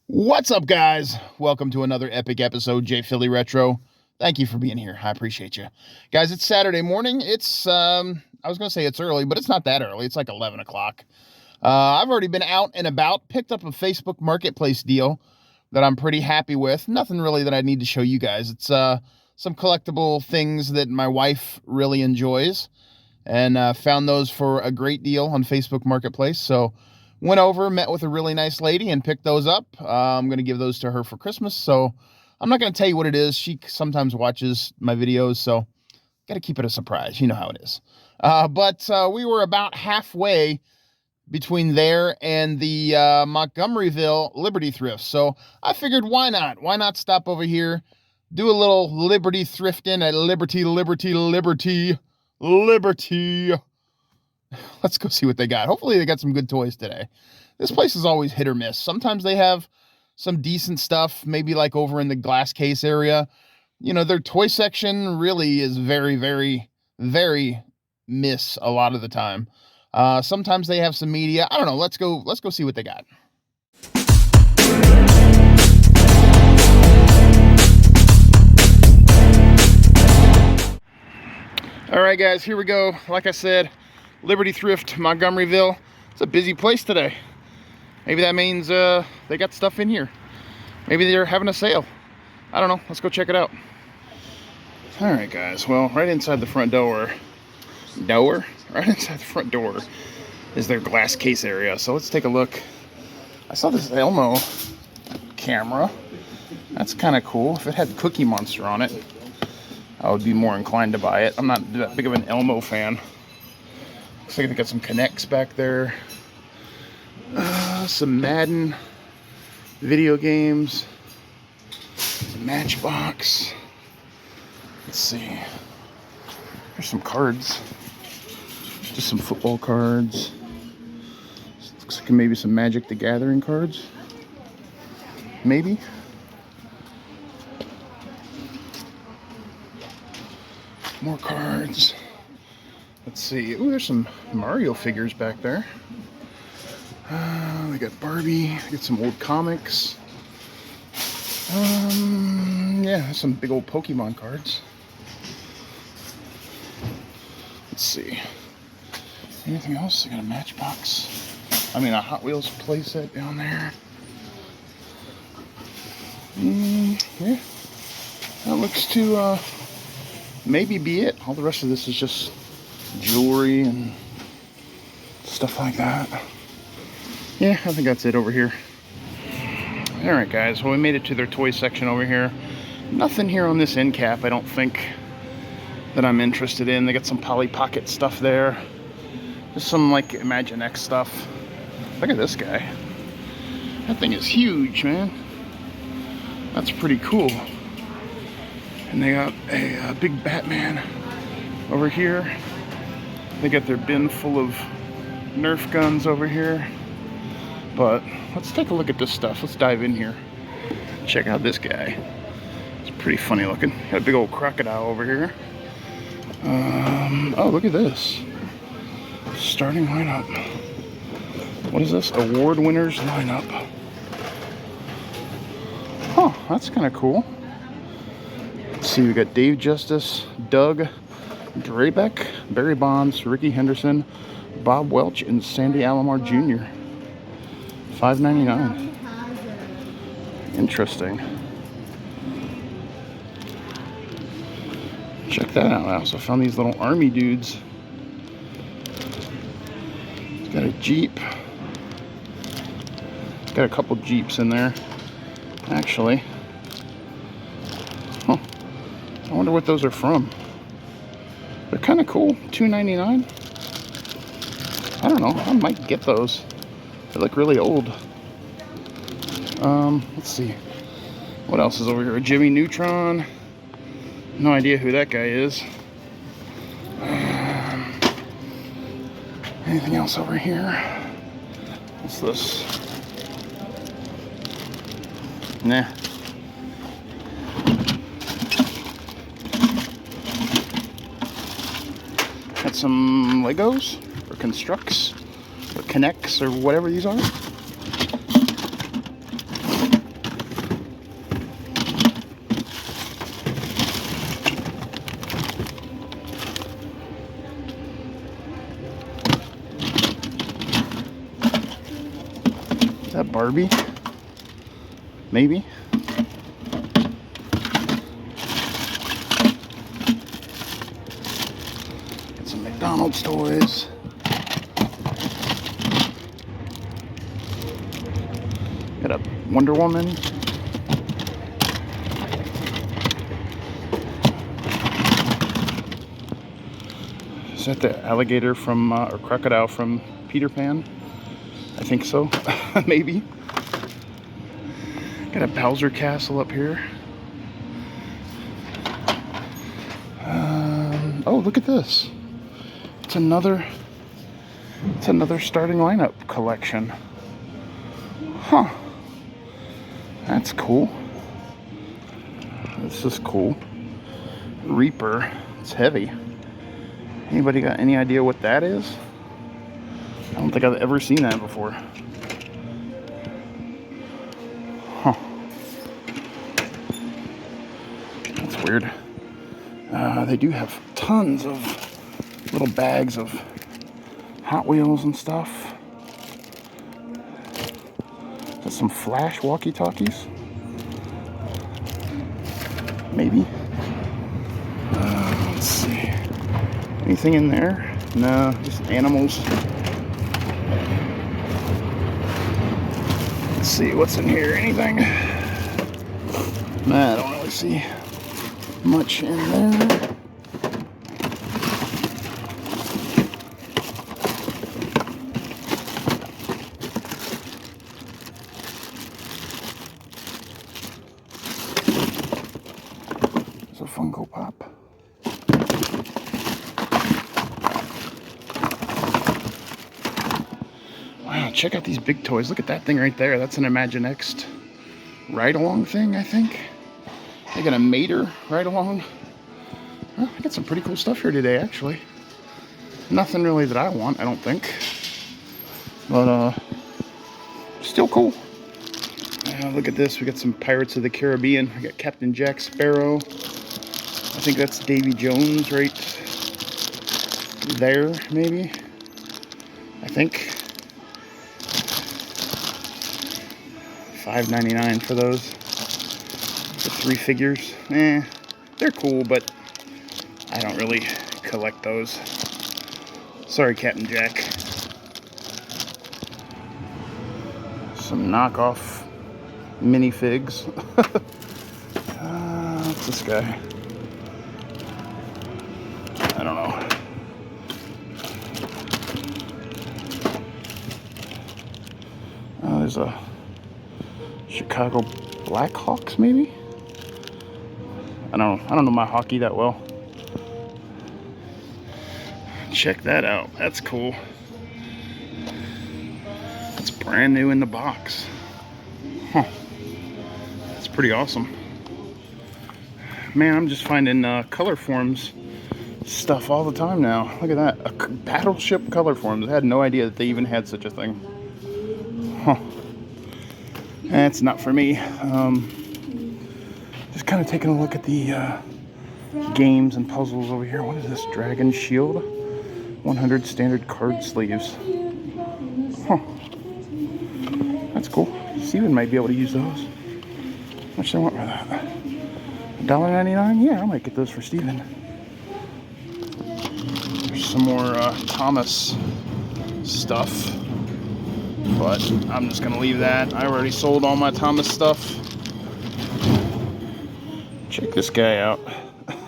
What's up, guys? Welcome to another epic episode, JPhillyRetro. Thank you for being here. I appreciate you. Guys, it's Saturday morning. It's, I was going to say it's early, but it's not that early. It's like 11 o'clock. I've already been out and about, picked up a Facebook Marketplace deal that I'm pretty happy with. Nothing really that I need to show you guys. It's some collectible things that my wife really enjoys, and found those for a great deal on Facebook Marketplace. So went over, met with a really nice lady, and picked those up. I'm going to give those to her for Christmas, so I'm not going to tell you what it is. She sometimes watches my videos, so got to keep it a surprise. You know how it is. But we were about halfway between there and the Montgomeryville Liberty Thrift, so I figured, why not? Why not stop over here, do a little Liberty thrifting at Liberty. Let's go see what they got. Hopefully they got some good toys today. This place is always hit or miss. Sometimes they have some decent stuff, maybe like over in the glass case area. You know, their toy section really is very, very, very miss a lot of the time. Sometimes they have some media. I don't know. Let's go see what they got. All right, guys, here we go. Like I said, Liberty Thrift, Montgomeryville. It's a busy place today. Maybe that means they got stuff in here. Maybe they're having a sale. I don't know. Let's go check it out. All right, guys. Well, right inside the front door, right inside the front door is their glass case area. So let's take a look. I saw this Elmo camera. That's kind of cool. If it had Cookie Monster on it, I would be more inclined to buy it. I'm not that big of an Elmo fan. Looks like they got some Connects back there. Some Madden video games. Some Matchbox. Let's see. There's some cards. Just some football cards. Looks like maybe some Magic the Gathering cards. Maybe. More cards. Let's see. Ooh, there's some Mario figures back there. We got Barbie. We got some old comics. Yeah, some big old Pokemon cards. Let's see. Anything else? I got a Matchbox. I mean, a Hot Wheels playset down there. Yeah. That looks to maybe be it. All the rest of this is just jewelry and stuff like that. Yeah, I think that's it over here. Alright, guys, well, we made it to their toy section over here. Nothing here on this end cap, I don't think, that I'm interested in. They got some Polly Pocket stuff there. Just some, like, Imaginext stuff. Look at this guy. That thing is huge, man. That's pretty cool. And they got a big Batman over here. They got their bin full of Nerf guns over here. But let's take a look at this stuff. Let's dive in here. Check out this guy. It's pretty funny looking. Got a big old crocodile over here. Oh, look at this. Starting lineup. What is this? Award winners lineup. Huh, that's kind of cool. Let's see, we got Dave Justice, Doug Drabeck, Barry Bonds, Ricky Henderson, Bob Welch, and Sandy Alomar Jr. $5.99. Interesting. Check that out. I also found these little army dudes. It's got a Jeep. It's got a couple Jeeps in there, actually. Huh. I wonder what those are from. They're kind of cool. $2.99. I don't know. I might get those. They look really old. Let's see. What else is over here? A Jimmy Neutron. No idea who that guy is. Anything else over here? What's this? Nah. Got some Legos or Constructs or Connects or whatever these are. that Barbie? Maybe. Get some McDonald's toys. Got a Wonder Woman. Is that the alligator from, or crocodile from Peter Pan? I think so. Maybe. Got a Bowser Castle up here. Oh, look at this. It's another starting lineup collection. Huh. That's cool. This is cool. Reaper. It's heavy. Anybody got any idea what that is? I don't think I've ever seen that before. Huh. That's weird. They do have tons of little bags of Hot Wheels and stuff. Is that some Flash walkie-talkies? Maybe. Let's see. Anything in there? No, just animals. Let's see what's in here. Anything? Nah, I don't really see much in there. There's a Funko Pop. Wow, check out these big toys. Look at that thing right there. That's an Imaginext ride-along thing, I think. They got a Mater ride-along. Well, I got some pretty cool stuff here today, actually. Nothing really that I want, I don't think. But, still cool. Look at this. We got some Pirates of the Caribbean. We got Captain Jack Sparrow. I think that's Davy Jones right there, maybe. I think. $5.99 for those. The 3 figures. They're cool, but I don't really collect those. Sorry, Captain Jack. Some knockoff minifigs. What's this guy? I don't know. There's a Chicago Blackhawks, maybe? I don't know my hockey that well. Check that out. That's cool. It's brand new in the box. Huh. That's pretty awesome. Man, I'm just finding color forms stuff all the time now. Look at that. Battleship color forms. I had no idea that they even had such a thing. Huh. That's not for me. Just kind of taking a look at the games and puzzles over here. What is this? Dragon Shield? 100 standard card sleeves. Huh. That's cool. Steven might be able to use those. How much do I want for that? $1.99? Yeah, I might get those for Steven. There's some more Thomas stuff. But I'm just going to leave that. I already sold all my Thomas stuff. Check this guy out.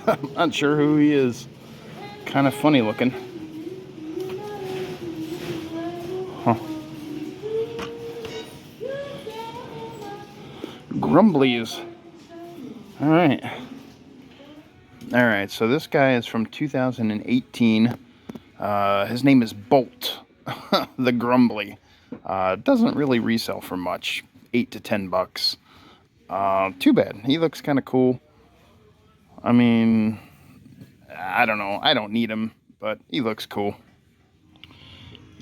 I'm not sure who he is. Kind of funny looking. Huh. Grumblies. Alright. Alright, so this guy is from 2018. His name is Bolt. The Grumbly. Doesn't really resell for much. $8 to $10. Too bad. He looks kind of cool. I mean, I don't know. I don't need him, but he looks cool.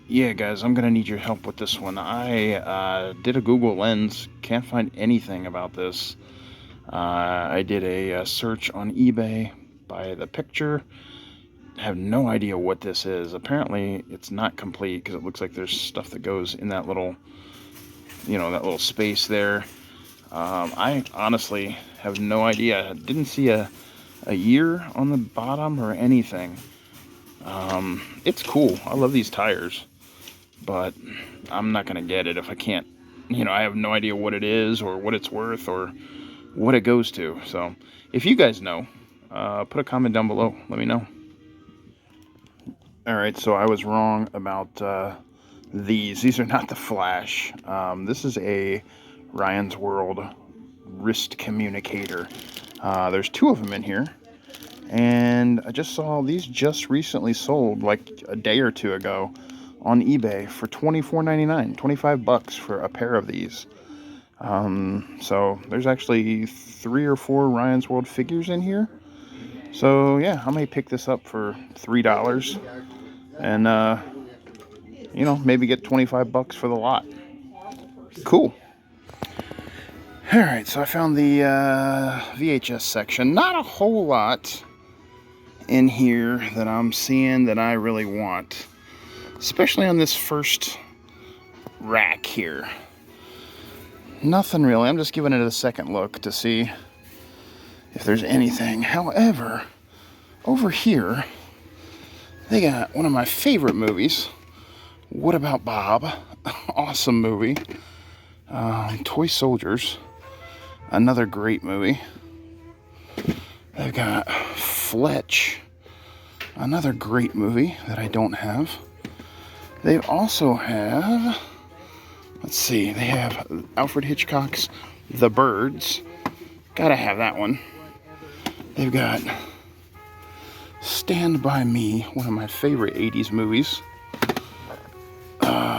Yeah, guys, I'm going to need your help with this one. I did a Google Lens. Can't find anything about this. I did a search on eBay by the picture. Have no idea what this is. Apparently, it's not complete because it looks like there's stuff that goes in that little you know, that little space there. I honestly have no idea. I didn't see a year on the bottom or anything. It's cool. I love these tires, but I'm not gonna get it if I can't, you know, I have no idea what it is or what it's worth or what it goes to. So if you guys know, put a comment down below. Let me know. All right, so I was wrong about these. These are not the Flash. This is a Ryan's World wrist communicator. There's 2 of them in here. And I just saw these just recently sold like a day or 2 ago on eBay for $24.99, 25 bucks for a pair of these. So there's actually 3 or 4 Ryan's World figures in here. So yeah, I may pick this up for $3 and you know, maybe get 25 bucks for the lot. Cool. All right, so I found the VHS section. Not a whole lot in here that I'm seeing that I really want, especially on this first rack here. Nothing really. I'm just giving it a second look to see if there's anything. However, over here they got one of my favorite movies, What About Bob? Awesome movie. Toy Soldiers, another great movie. They've got Fletch, another great movie that I don't have. They also have, let's see, they have Alfred Hitchcock's The Birds. Gotta have that one. They've got Stand By Me, one of my favorite 80s movies.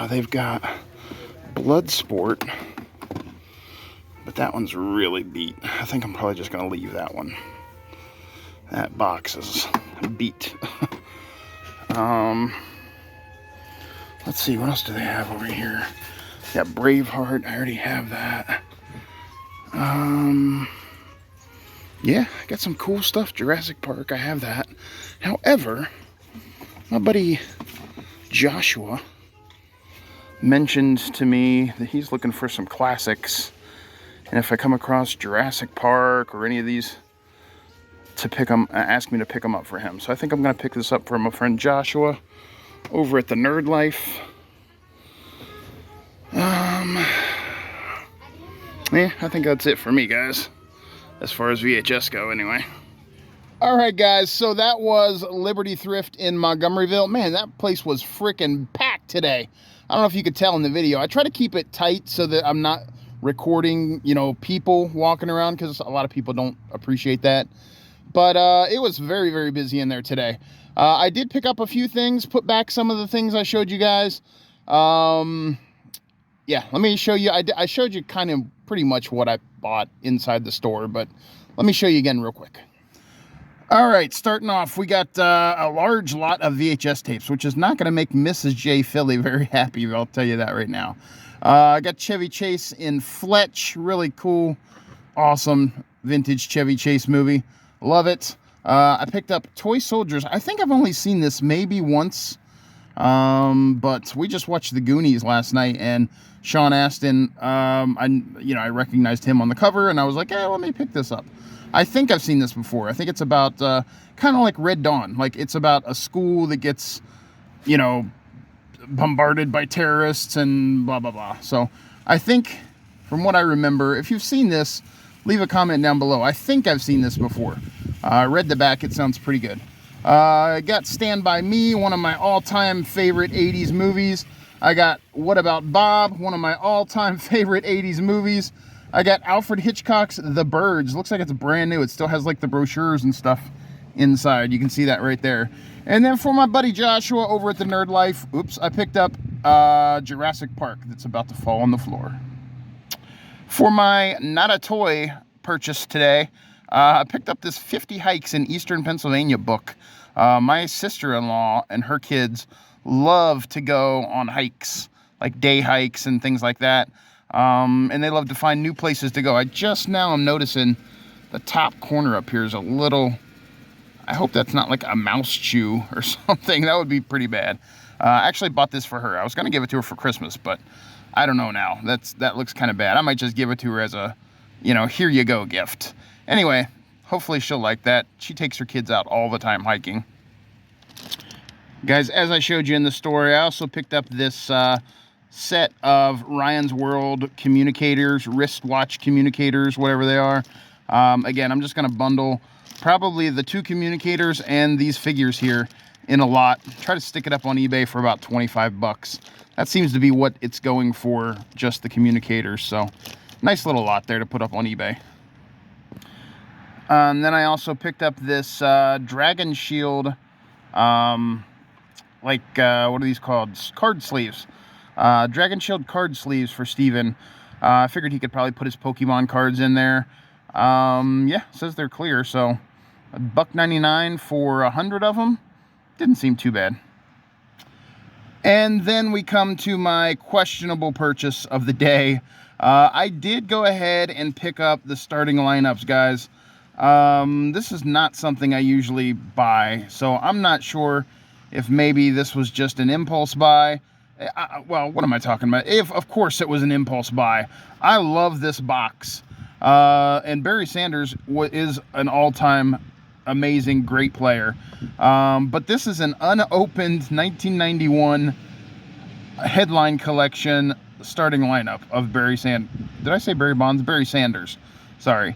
They've got Bloodsport, but that one's really beat. I think I'm probably just gonna leave that one. That box is beat. Let's see, what else do they have over here? Got Braveheart, I already have that. Yeah, I got some cool stuff. Jurassic Park, I have that. However, my buddy Joshua mentioned to me that he's looking for some classics. And if I come across Jurassic Park or any of these, to pick them, ask me to pick them up for him. So I think I'm going to pick this up for my friend Joshua over at the Nerd Life. Yeah, I think that's it for me, guys, as far as VHS go anyway. All right, guys, so that was Liberty Thrift in Montgomeryville. Man, that place was freaking packed today. I don't know if you could tell in the video. I try to keep it tight so that I'm not recording, you know, people walking around, because a lot of people don't appreciate that. But it was very, very busy in there today. I did pick up a few things, put back some of the things I showed you guys. Yeah, let me show you. I showed you kind of pretty much what I bought inside the store, but let me show you again real quick. All right, starting off, we got a large lot of VHS tapes, which is not going to make Mrs. J. Philly very happy, I'll tell you that right now. I got Chevy Chase in Fletch, really cool, awesome vintage Chevy Chase movie. Love it. I picked up Toy Soldiers. I think I've only seen this maybe once, but we just watched The Goonies last night, and Sean Astin, I recognized him on the cover, and I was like, hey, let me pick this up. I think I've seen this before. I think it's about kind of like Red Dawn. Like, it's about a school that gets, you know, bombarded by terrorists and blah, blah, blah. So I think, from what I remember, if you've seen this, leave a comment down below. I think I've seen this before. I read the back. It sounds pretty good. I got Stand By Me, one of my all-time favorite 80s movies. I got What About Bob, one of my all-time favorite 80s movies. I got Alfred Hitchcock's The Birds. Looks like it's brand new. It still has like the brochures and stuff inside. You can see that right there. And then for my buddy Joshua over at the Nerd Life, I picked up Jurassic Park that's about to fall on the floor. For my Not a Toy purchase today, I picked up this 50 Hikes in Eastern Pennsylvania book. My sister-in-law and her kids love to go on hikes, like day hikes and things like that. And they love to find new places to go. I just now am noticing the top corner up here is a little, I hope that's not like a mouse chew or something. That would be pretty bad. I actually bought this for her. I was going to give it to her for Christmas, but I don't know now. That looks kind of bad. I might just give it to her as a, here you go gift. Anyway, hopefully she'll like that. She takes her kids out all the time hiking. Guys, as I showed you in the story, I also picked up this set of Ryan's World communicators, wristwatch communicators, whatever they are. Again, I'm just going to bundle probably the 2 communicators and these figures here in a lot. Try to stick it up on eBay for about 25 bucks. That seems to be what it's going for, just the communicators. So nice little lot there to put up on eBay. And then I also picked up this Dragon Shield, what are these called? Card sleeves. Dragon Shield card sleeves for Steven. I figured he could probably put his Pokemon cards in there. Yeah, it says they're clear, so $1.99 for 100 of them. Didn't seem too bad. And then we come to my questionable purchase of the day. I did go ahead and pick up the starting lineups, guys. This is not something I usually buy, so I'm not sure if maybe this was just an impulse buy. Well, what am I talking about? Of course it was an impulse buy. I love this box. And Barry Sanders is an all-time amazing, great player. But this is an unopened 1991 headline collection starting lineup of Barry Sanders. Did I say Barry Bonds? Barry Sanders. Sorry.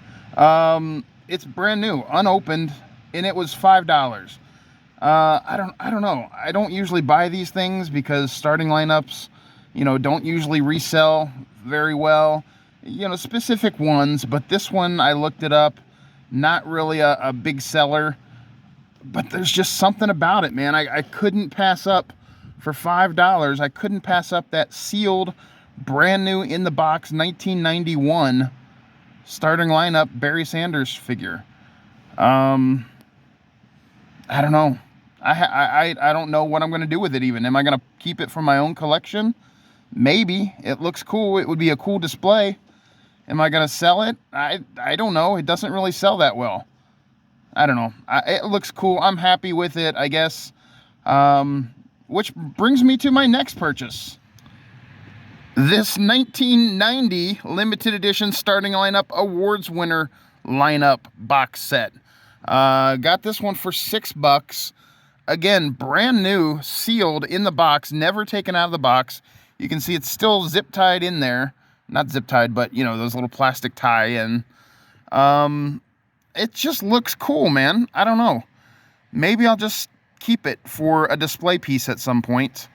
It's brand new, unopened, and it was $5. I don't know. I don't usually buy these things because starting lineups, don't usually resell very well. Specific ones, but this one, I looked it up, not really a big seller, but there's just something about it, man. I couldn't pass up for $5. I couldn't pass up that sealed, brand new in the box 1991 starting lineup Barry Sanders figure. I don't know. I don't know what I'm going to do with it even. Am I going to keep it for my own collection? Maybe. It looks cool. It would be a cool display. Am I going to sell it? I don't know. It doesn't really sell that well. I don't know. It looks cool. I'm happy with it, I guess. Which brings me to my next purchase. This 1990 limited edition starting lineup awards winner lineup box set. Got this one for $6. Again, brand new, sealed in the box, never taken out of the box. You can see it's still zip tied in there. Not zip tied, but those little plastic tie in. It just looks cool, man. I don't know. Maybe I'll just keep it for a display piece at some point.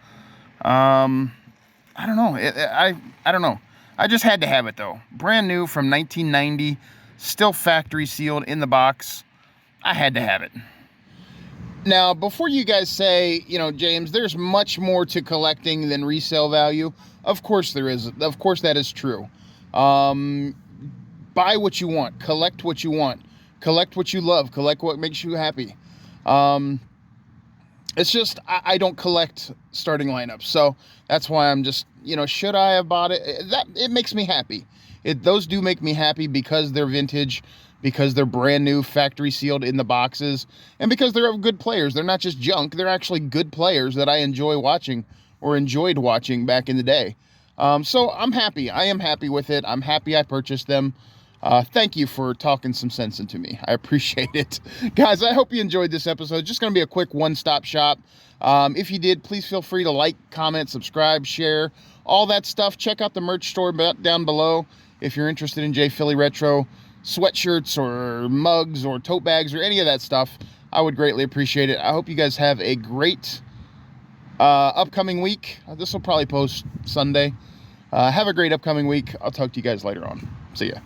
I don't know. I don't know. I just had to have it though. Brand new from 1990, still factory sealed in the box. I had to have it. Now, before you guys say, James, there's much more to collecting than resale value. Of course there is. Of course that is true. Buy what you want. Collect what you want. Collect what you love. Collect what makes you happy. It's just, I don't collect starting lineups. So that's why I'm just, should I have bought it? It makes me happy. Those do make me happy because they're vintage, because they're brand new, factory sealed in the boxes, and because they're good players. They're not just junk. They're actually good players that I enjoy watching or enjoyed watching back in the day. So I'm happy. I am happy with it. I'm happy I purchased them. Thank you for talking some sense into me. I appreciate it. Guys, I hope you enjoyed this episode. Just going to be a quick one-stop shop. If you did, please feel free to like, comment, subscribe, share, all that stuff. Check out the merch store down below if you're interested in JPhillyRetro sweatshirts or mugs or tote bags or any of that stuff. I would greatly appreciate it. I hope you guys have a great upcoming week. This will probably post Sunday. Have a great upcoming week. I'll talk to you guys later on. See ya.